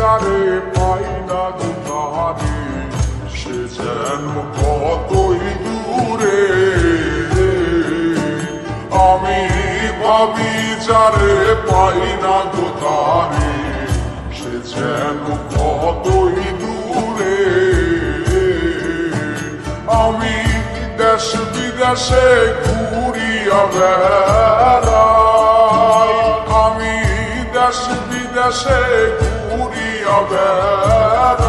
যারে পাই না দুধারে, সে যেন কতই দূরে। আমি ভাবি যারে পাই না দুধারে, সে যেন কতই দূরে। আমি দেশ বিদেশে ঘুরিয়া বেড়াই, আমি দেশ বিদেশে ঘুরিয়া বেড়াই,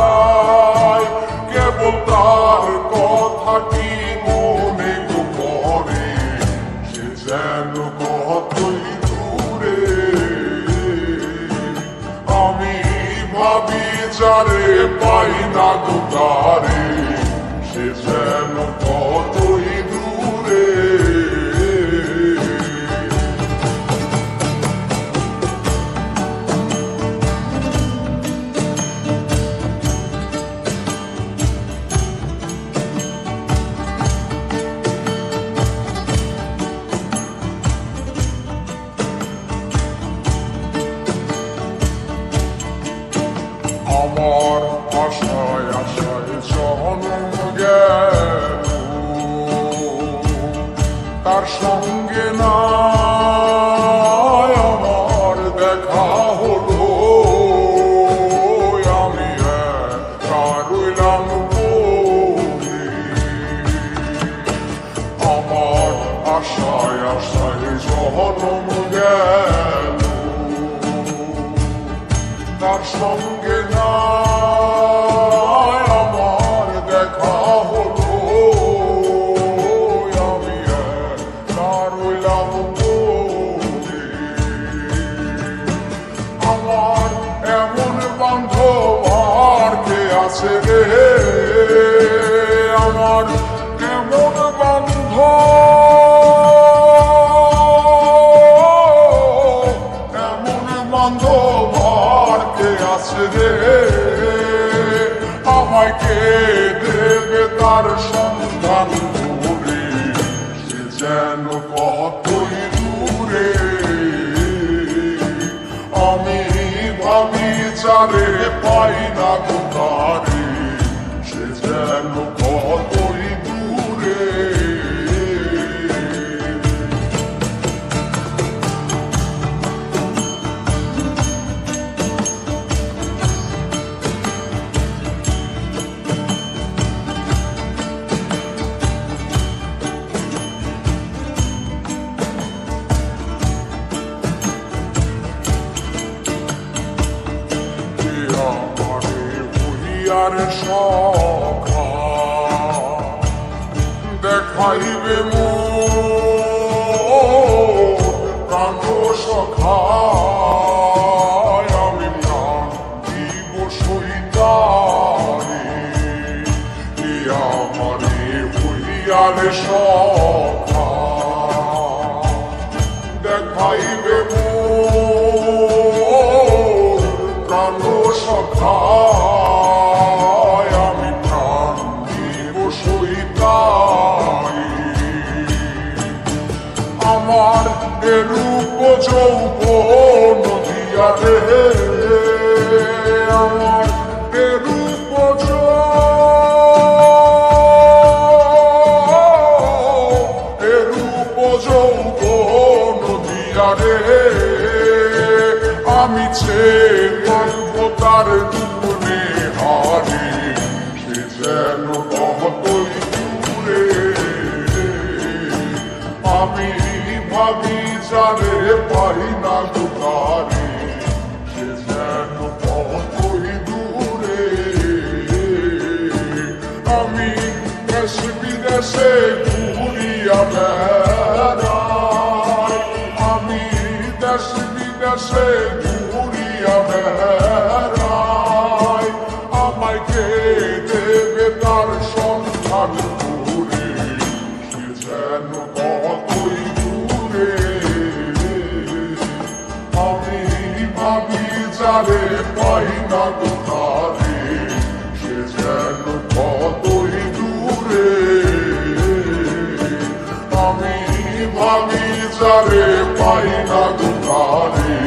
কেবল তার কথাটি মনে পড়ে, সে যেন কতই দূরে। আমি ভাবি যারে পাই না দুধারে, সে যেন কতই দূরে। আমার আশায় আশায় জনম গেল, তার সঙ্গে না আমার দেখা হলো। আমি একা রইলাম পড়ে, আমার আশায় আশায় জনম গেল, তার সঙ্গে না আমার দেখা হলো। আমি একা রইলাম পড়ে, আমার এমন বান্ধব আর কে আছে রে, আমার এমন বান্ধব, এমন বান্ধব আর কে আছে রে, আমায় কে দেবে তার সন্ধান করে, সে যেন কতই দূরে। আমি ভাবি যারে পাই না দুধারে, সে যেন কতই দূরে। আর সখা দেখাইবে মোর প্রাণ সখা, আমি প্রাণ দিব সইতারে। আমারে হইয়ার সখা দেখাইবে মোর প্রাণ সখা, আমার রূপ যৌবন দিয়া রে, আমার রূপ যৌবন দিয়া রে, আমি চেয়ে তার দুপুরে হারে, সে যেন কতই দূরে। আমি ভাবি যারে পাই না দুধারে, সে যেন কতই দূরে। আমি দেশ বিদেশে ঘুরিয়া বেড়াই, আমি দেশ বিদেশে ঘুরিয়া বেড়াই, আমায় কে দেবে তার সন্ধান করে, সে যেন কতই দূরে। আমি ভাবি যারে পাই না দুধারে, সে যেন কতই দূরে। আমি ভাবি যারে পাই না দুধারে,